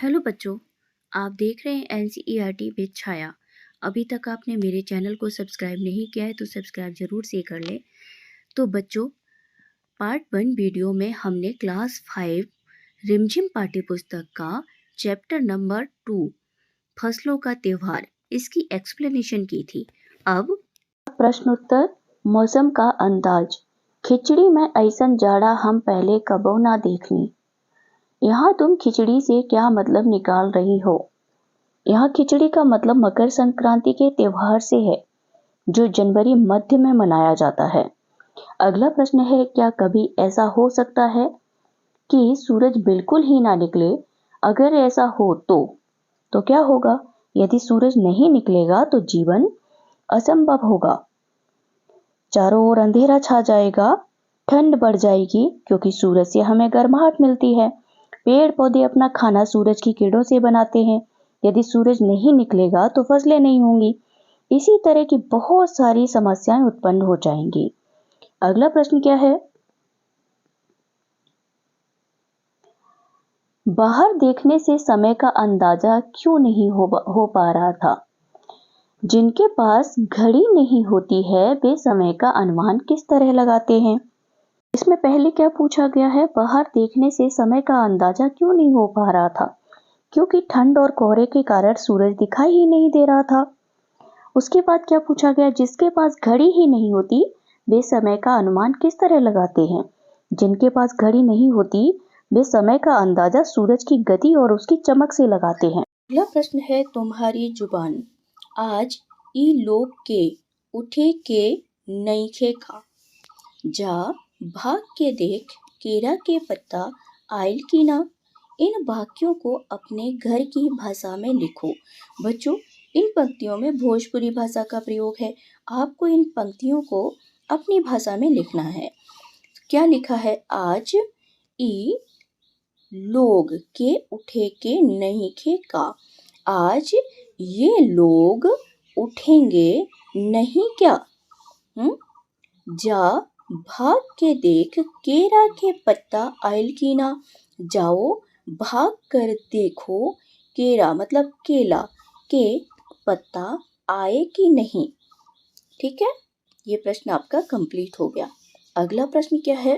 Hello बच्चों, आप देख रहे हैं एनसीईआरटी विद छाया। अभी तक आपने मेरे चैनल को सब्सक्राइब नहीं किया है तो सब्सक्राइब ज़रूर से कर लें। तो बच्चों, पार्ट 1 वीडियो में हमने क्लास 5 रिमझिम पाठ्यपुस्तक का चैप्टर नंबर 2 फसलों का त्यौहार इसकी एक्सप्लेनेशन की थी। अब प्रश्नोत्तर मौसम का अंदाज। खिचड़ी में ऐसन जाड़ा हम पहले कबो ना देखनी। यहाँ तुम खिचड़ी से क्या मतलब निकाल रही हो? यहाँ खिचड़ी का मतलब मकर संक्रांति के त्योहार से है, जो जनवरी मध्य में मनाया जाता है। अगला प्रश्न है, क्या कभी ऐसा हो सकता है कि सूरज बिल्कुल ही ना निकले? अगर ऐसा हो तो क्या होगा? यदि सूरज नहीं निकलेगा तो जीवन असंभव होगा। चारों ओर अंधेरा छा जाएगा, ठंड बढ़ जाएगी क्योंकि सूरज से हमें गर्माहट मिलती है। पेड़ पौधे अपना खाना सूरज की किरणों से बनाते हैं। यदि सूरज नहीं निकलेगा तो फसलें नहीं होंगी। इसी तरह की बहुत सारी समस्याएं उत्पन्न हो जाएंगी। अगला प्रश्न क्या है? बाहर देखने से समय का अंदाजा क्यों नहीं हो पा रहा था? जिनके पास घड़ी नहीं होती है वे समय का अनुमान किस तरह लगाते हैं? इसमें पहले क्या पूछा गया है? बाहर देखने से समय का अंदाजा क्यों नहीं हो पा रहा था? क्योंकि ठंड और कोहरे के कारण सूरज दिखाई ही नहीं दे रहा था। उसके बाद क्या पूछा गया? जिसके पास घड़ी ही नहीं होती वे समय का अनुमान किस तरह लगाते हैं? जिनके पास घड़ी नहीं होती वे समय का अंदाजा सूरज की गति और उसकी चमक से लगाते हैं। अगला प्रश्न है तुम्हारी जुबान। आज ई लोग के उठे के नईखे खा, जा भाग के देख केरा के पत्ता आयल की ना। इन वाक्यों को अपने घर की भाषा में लिखो। बच्चों, इन पंक्तियों में भोजपुरी भाषा का प्रयोग है। आपको इन पंक्तियों को अपनी भाषा में लिखना है। क्या लिखा है? आज ई लोग के उठे के नईखे का। आज ये लोग उठेंगे नहीं क्या? जा भाग के देख केरा के पत्ता आयल की ना। जाओ भाग कर देखो केरा मतलब केला के पत्ता आए कि नहीं। ठीक है, ये प्रश्न आपका कंप्लीट हो गया। अगला प्रश्न क्या है?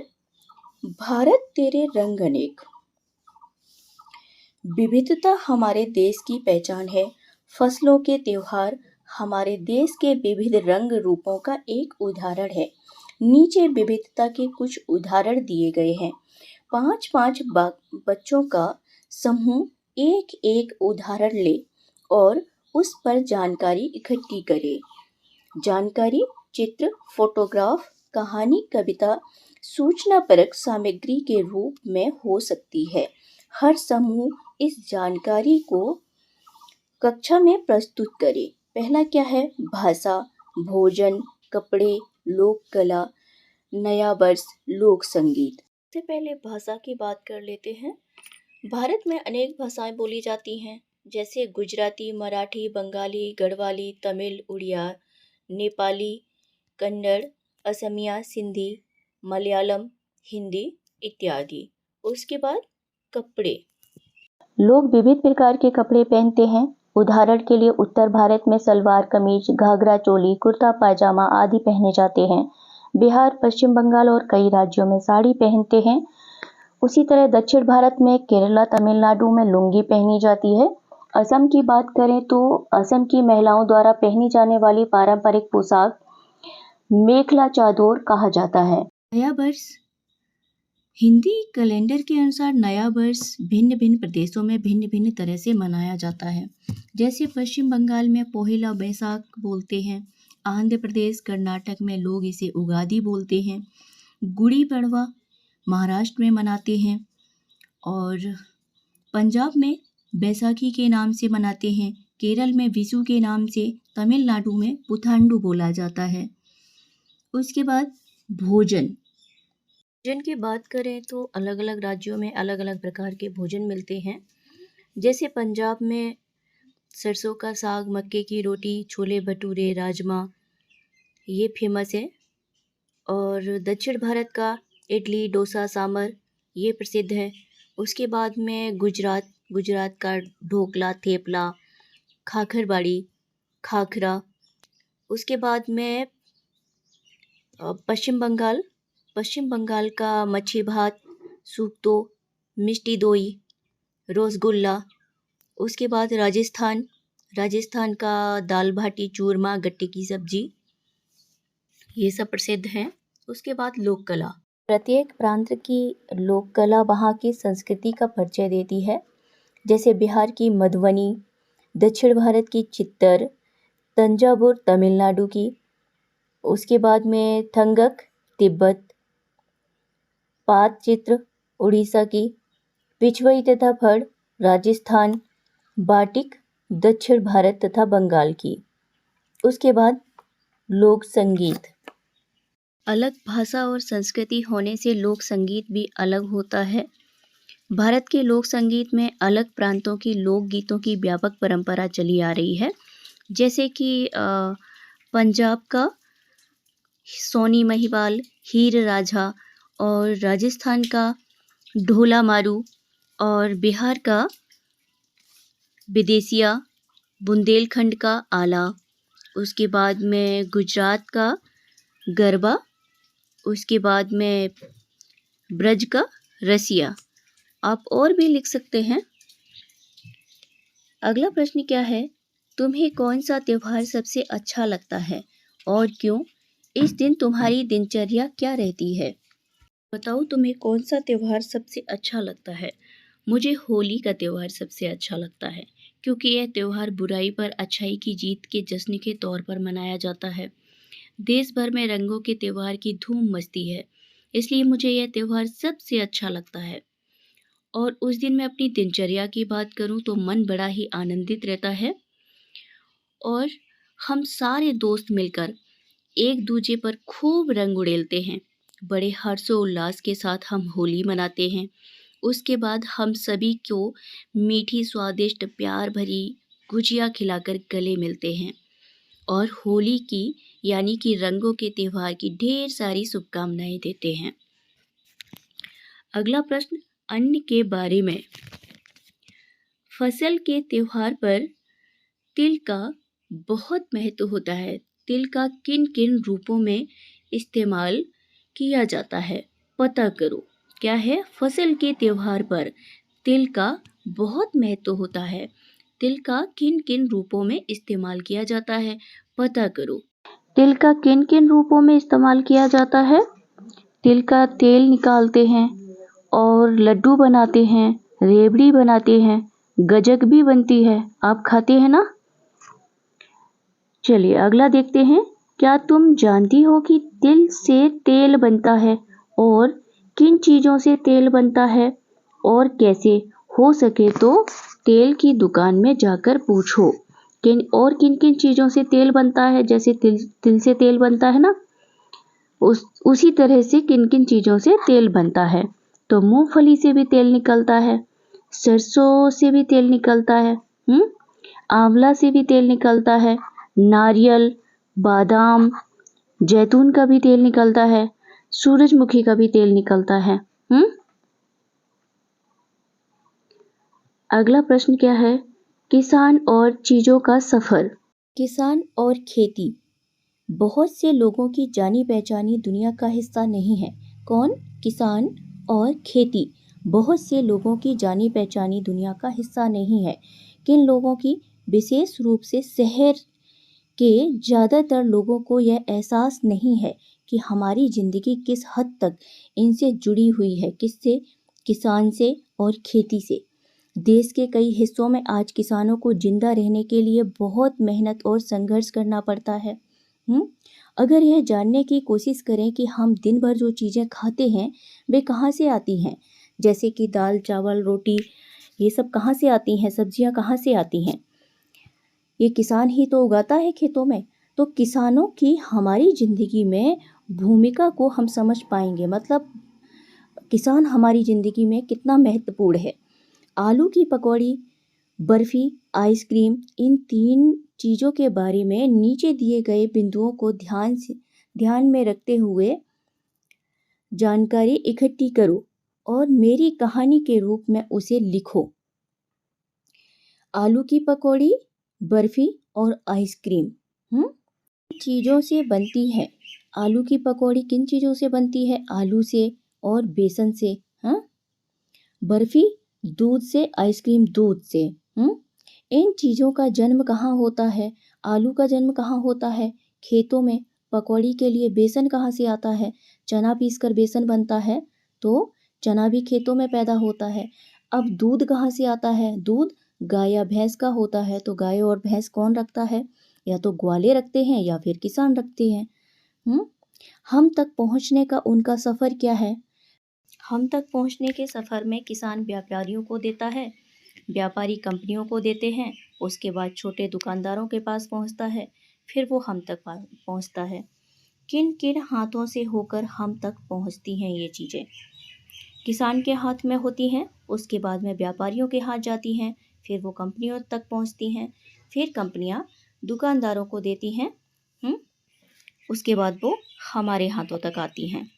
भारत तेरे रंग अनेक। विविधता हमारे देश की पहचान है। फसलों के त्योहार हमारे देश के विविध रंग रूपों का एक उदाहरण है। नीचे विविधता के कुछ उदाहरण दिए गए हैं। 5-5 बच्चों का समूह एक एक उदाहरण ले और उस पर जानकारी इकट्ठी करे। जानकारी चित्र, फोटोग्राफ, कहानी, कविता, सूचनापरक सामग्री के रूप में हो सकती है। हर समूह इस जानकारी को कक्षा में प्रस्तुत करे। पहला क्या है? भाषा, भोजन, कपड़े, लोक कला, नया वर्ष, लोक संगीत। सबसे पहले भाषा की बात कर लेते हैं। भारत में अनेक भाषाएं बोली जाती हैं, जैसे गुजराती, मराठी, बंगाली, गढ़वाली, तमिल, उड़िया, नेपाली, कन्नड़, असमिया, सिंधी, मलयालम, हिंदी इत्यादि। उसके बाद कपड़े। लोग विविध प्रकार के कपड़े पहनते हैं। उदाहरण के लिए उत्तर भारत में सलवार कमीज, घाघरा चोली, कुर्ता पायजामा आदि पहने जाते हैं। बिहार, पश्चिम बंगाल और कई राज्यों में साड़ी पहनते हैं। उसी तरह दक्षिण भारत में केरला, तमिलनाडु में लुंगी पहनी जाती है। असम की बात करें तो असम की महिलाओं द्वारा पहनी जाने वाली पारंपरिक पोशाक मेखला चादोर कहा जाता है। नया वर्ष। हिंदी कैलेंडर के अनुसार नया वर्ष भिन्न भिन्न प्रदेशों में भिन्न भिन्न तरह से मनाया जाता है। जैसे पश्चिम बंगाल में पोहेला बैसाख बोलते हैं। आंध्र प्रदेश, कर्नाटक में लोग इसे उगादी बोलते हैं। गुड़ी पड़वा महाराष्ट्र में मनाते हैं और पंजाब में बैसाखी के नाम से मनाते हैं। केरल में विशु के नाम से, तमिलनाडु में पुथांडु बोला जाता है। उसके बाद भोजन की बात करें तो अलग अलग राज्यों में अलग अलग प्रकार के भोजन मिलते हैं। जैसे पंजाब में सरसों का साग, मक्के की रोटी, छोले भटूरे, राजमा ये फेमस है। और दक्षिण भारत का इडली, डोसा, सांभर ये प्रसिद्ध है। उसके बाद में गुजरात गुजरात का ढोकला, थेपला, खाखरबाड़ी, खाखरा। उसके बाद में पश्चिम बंगाल का मच्छी भात, सूक्तो, मिष्टी दोई, रसगुल्ला। उसके बाद राजस्थान का दाल बाटी चूरमा, गट्टे की सब्जी, ये सब प्रसिद्ध हैं। उसके बाद लोक कला। प्रत्येक प्रांत की लोक कला वहाँ की संस्कृति का परिचय देती है। जैसे बिहार की मधुबनी, दक्षिण भारत की चित्तर, तंजावुर तमिलनाडु की, उसके बाद में थंगक तिब्बत, पाटचित्र उड़ीसा की, पिछवई तथा फड़ राजस्थान, बाटिक दक्षिण भारत तथा बंगाल की। उसके बाद लोक संगीत। अलग भाषा और संस्कृति होने से लोक संगीत भी अलग होता है। भारत के लोक संगीत में अलग प्रांतों की लोक गीतों की व्यापक परंपरा चली आ रही है। जैसे कि पंजाब का सोनी महिवाल, हीर राझा, और राजस्थान का ढोला मारू, और बिहार का विदेसिया, बुंदेलखंड का आला, उसके बाद में गुजरात का गरबा, उसके बाद में ब्रज का रसिया। आप और भी लिख सकते हैं। अगला प्रश्न क्या है? तुम्हें कौन सा त्योहार सबसे अच्छा लगता है और क्यों? इस दिन तुम्हारी दिनचर्या क्या रहती है? बताओ तुम्हें कौन सा त्योहार सबसे अच्छा लगता है। मुझे होली का त्योहार सबसे अच्छा लगता है, क्योंकि यह त्योहार बुराई पर अच्छाई की जीत के जश्न के तौर पर मनाया जाता है। देश भर में रंगों के त्योहार की धूम मचती है, इसलिए मुझे यह त्योहार सबसे अच्छा लगता है। और उस दिन मैं अपनी दिनचर्या की बात करूं तो मन बड़ा ही आनंदित रहता है, और हम सारे दोस्त मिलकर एक दूजे पर खूब रंग उड़ेलते हैं। बड़े हर्षोल्लास के साथ हम होली मनाते हैं। उसके बाद हम सभी को मीठी स्वादिष्ट प्यार भरी गुजिया खिलाकर गले मिलते हैं और होली की यानी कि रंगों के त्योहार की ढेर सारी शुभकामनाएं देते हैं। अगला प्रश्न अन्न के बारे में। फसल के त्योहार पर तिल का बहुत महत्व होता है। तिल का किन किन रूपों में इस्तेमाल किया जाता है, पता करो। क्या है? फसल के त्योहार पर तिल का बहुत महत्व होता है। तिल का किन किन रूपों में इस्तेमाल किया जाता है, पता करो। तिल का किन किन रूपों में इस्तेमाल किया जाता है? तिल का तेल निकालते हैं और लड्डू बनाते हैं, रेवड़ी बनाते हैं, गजक भी बनती है। आप खाते हैं ना? चलिए अगला देखते हैं। क्या तुम जानती हो कि तिल से तेल बनता है और किन चीज़ों से तेल बनता है और कैसे? हो सके तो तेल की दुकान में जाकर पूछो किन किन चीज़ों से तेल बनता है। जैसे तिल से तेल बनता है ना, उसी तरह से किन किन चीज़ों से तेल बनता है। तो मूंगफली से भी तेल निकलता है, सरसों से भी तेल निकलता है, आंवला से भी तेल निकलता है, नारियल, बादाम, जैतून का भी तेल निकलता है, सूरजमुखी का भी तेल निकलता है। अगला प्रश्न क्या है? किसान और चीज़ों का सफ़र। किसान और खेती बहुत से लोगों की जानी पहचानी दुनिया का हिस्सा नहीं है। कौन? किसान और खेती बहुत से लोगों की जानी पहचानी दुनिया का हिस्सा नहीं है। किन लोगों की? विशेष रूप से शहर के ज़्यादातर लोगों को यह एहसास नहीं है कि हमारी ज़िंदगी किस हद तक इनसे जुड़ी हुई है। किससे? किसान से और खेती से। देश के कई हिस्सों में आज किसानों को जिंदा रहने के लिए बहुत मेहनत और संघर्ष करना पड़ता है। अगर यह जानने की कोशिश करें कि हम दिन भर जो चीज़ें खाते हैं वे कहाँ से आती हैं, जैसे कि दाल, चावल, रोटी, ये सब कहाँ से आती हैं, सब्जियां कहाँ से आती हैं, ये किसान ही तो उगाता है खेतों में। तो किसानों की हमारी ज़िंदगी में भूमिका को हम समझ पाएंगे, मतलब किसान हमारी ज़िंदगी में कितना महत्वपूर्ण है। आलू की पकौड़ी, बर्फ़ी, आइसक्रीम, इन 3 चीज़ों के बारे में नीचे दिए गए बिंदुओं को ध्यान में रखते हुए जानकारी इकट्ठी करो और मेरी कहानी के रूप में उसे लिखो। आलू की पकौड़ी, बर्फी और आइसक्रीम चीज़ों से बनती है। आलू की पकौड़ी किन चीज़ों से बनती है? आलू से और बेसन से। हाँ, बर्फी दूध से, आइसक्रीम दूध से। इन चीज़ों का जन्म कहाँ होता है? आलू का जन्म कहाँ होता है? खेतों में। पकौड़ी के लिए बेसन कहाँ से आता है? चना पीसकर बेसन बनता है, तो चना भी खेतों में पैदा होता है। अब दूध कहाँ से आता है? दूध गाय या भैंस का होता है, तो गाय और भैंस कौन रखता है? या तो ग्वाले रखते हैं या फिर किसान रखते हैं। हम तक पहुँचने का उनका सफ़र क्या है? हम तक पहुँचने के सफ़र में किसान व्यापारियों को देता है, व्यापारी कंपनियों को देते हैं, उसके बाद छोटे दुकानदारों के पास पहुँचता है, फिर वो हम तक पहुँचता है। किन किन हाथों से होकर हम तक पहुँचती हैं ये चीज़ें? किसान के हाथ में होती हैं, उसके बाद में व्यापारियों के हाथ जाती हैं, फिर वो कंपनियों तक पहुँचती हैं, फिर कंपनियाँ दुकानदारों को देती हैं, उसके बाद वो हमारे हाथों तक आती हैं।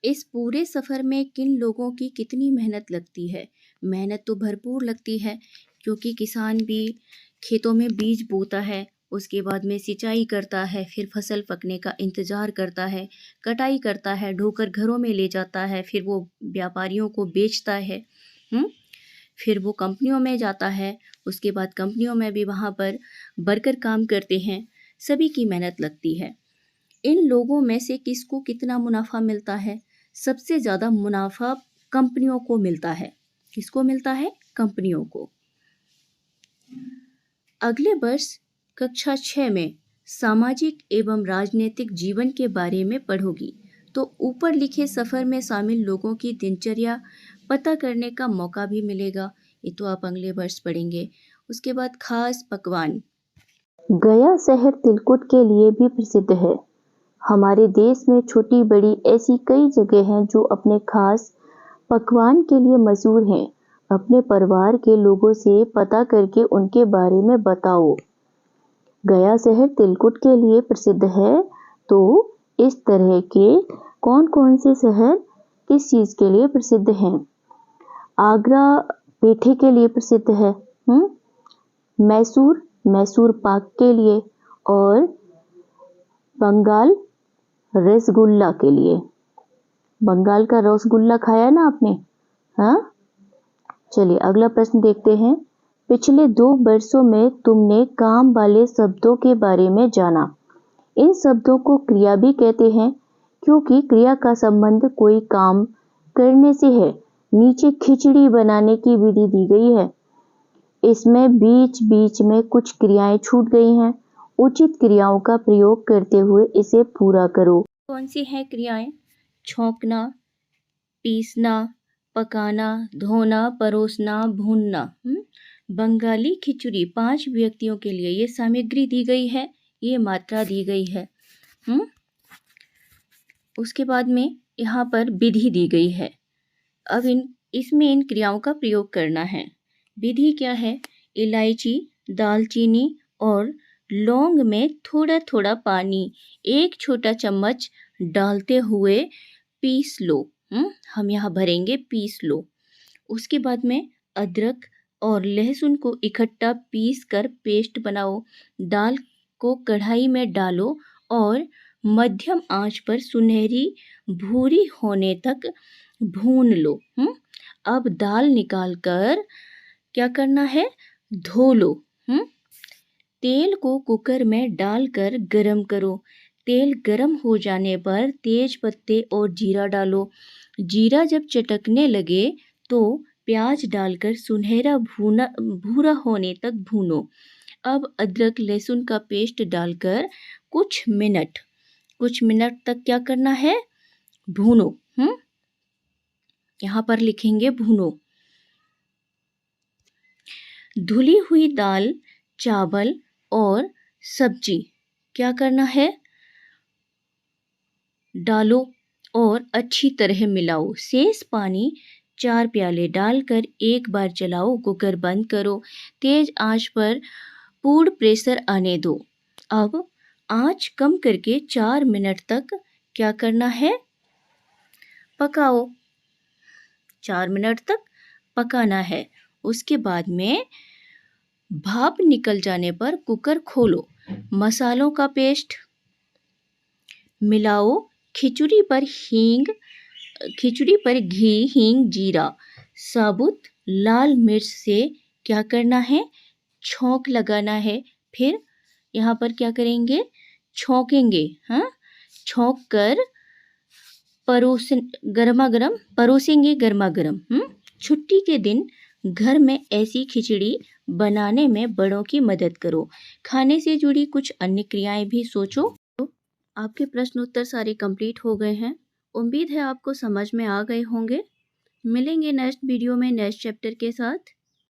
इस पूरे सफ़र में किन लोगों की कितनी मेहनत लगती है? मेहनत तो भरपूर लगती है, क्योंकि किसान भी खेतों में बीज बोता है, उसके बाद में सिंचाई करता है, फिर फसल पकने का इंतज़ार करता है, कटाई करता है, ढोकर घरों में ले जाता है, फिर वो व्यापारियों को बेचता है, फिर वो कंपनियों में जाता है, उसके बाद कंपनियों में भी वहाँ पर वर्कर काम करते हैं, सभी की मेहनत लगती है। इन लोगों में से किसको कितना मुनाफा मिलता है? सबसे ज़्यादा मुनाफा कंपनियों को मिलता है। किसको मिलता है? कंपनियों को। अगले वर्ष कक्षा 6 में सामाजिक एवं राजनीतिक जीवन के बारे में पढ़ोगी, तो ऊपर लिखे सफ़र में शामिल लोगों की दिनचर्या पता करने का मौका भी मिलेगा। ये तो आप अगले वर्ष पढ़ेंगे। उसके बाद खास पकवान। गया शहर तिलकुट के लिए भी प्रसिद्ध है। हमारे देश में छोटी बड़ी ऐसी कई जगह हैं जो अपने खास पकवान के लिए मशहूर हैं। अपने परिवार के लोगों से पता करके उनके बारे में बताओ। गया शहर तिलकुट के लिए प्रसिद्ध है, तो इस तरह के कौन कौन से शहर किस चीज़ के लिए प्रसिद्ध हैं? आगरा पेठे के लिए प्रसिद्ध है। मैसूर मैसूर पाक के लिए, और बंगाल रसगुल्ला के लिए। बंगाल का रसगुल्ला खाया ना आपने? हाँ, चलिए अगला प्रश्न देखते हैं। पिछले 2 वर्षों में तुमने काम वाले शब्दों के बारे में जाना। इन शब्दों को क्रिया भी कहते हैं, क्योंकि क्रिया का संबंध कोई काम करने से है। नीचे खिचड़ी बनाने की विधि दी गई है। इसमें बीच बीच में कुछ क्रियाएं छूट गई हैं। उचित क्रियाओं का प्रयोग करते हुए इसे पूरा करो। कौन सी हैं क्रियाएं? छौंकना, पीसना, पकाना, धोना, परोसना, भूनना। बंगाली खिचड़ी 5 व्यक्तियों के लिए, ये सामग्री दी गई है, ये मात्रा दी गई है। उसके बाद में यहाँ पर विधि दी गई है। अब इसमें इन क्रियाओं का प्रयोग करना है। विधि क्या है? इलायची, दालचीनी और लौंग में थोड़ा थोड़ा पानी 1 छोटा चम्मच डालते हुए पीस लो। हम यहाँ भरेंगे पीस लो। उसके बाद में अदरक और लहसुन को इकट्ठा पीस कर पेस्ट बनाओ। दाल को कढ़ाई में डालो और मध्यम आंच पर सुनहरी भूरी होने तक भून लो। अब दाल निकाल कर क्या करना है? धो लो। तेल को कुकर में डालकर गरम करो। तेल गरम हो जाने पर तेज पत्ते और जीरा डालो। जीरा जब चटकने लगे तो प्याज डालकर सुनहरा भूरा होने तक भूनो। अब अदरक लहसुन का पेस्ट डालकर कुछ मिनट तक क्या करना है? भूनो। यहाँ पर लिखेंगे भूनो। धुली हुई दाल, चावल और सब्जी क्या करना है? डालो और अच्छी तरह मिलाओ। शेष पानी 4 प्याले डालकर एक बार चलाओ। कुकर बंद करो। तेज आंच पर पूर्ण प्रेशर आने दो। अब आंच कम करके 4 मिनट तक क्या करना है? पकाओ। 4 मिनट तक पकाना है। उसके बाद में भाप निकल जाने पर कुकर खोलो, मसालों का पेस्ट मिलाओ, खिचड़ी पर घी, हींग, जीरा, साबुत लाल मिर्च से क्या करना है, छौंक लगाना है। फिर यहाँ पर क्या करेंगे, छौंकेंगे, हाँ, छौंक कर परोसेंगे गर्मा गर्म। छुट्टी के दिन घर में ऐसी खिचड़ी बनाने में बड़ों की मदद करो। खाने से जुड़ी कुछ अन्य क्रियाएं भी सोचो। आपके प्रश्न उत्तर सारे कंप्लीट हो गए हैं। उम्मीद है आपको समझ में आ गए होंगे। मिलेंगे नेक्स्ट वीडियो में नेक्स्ट चैप्टर के साथ।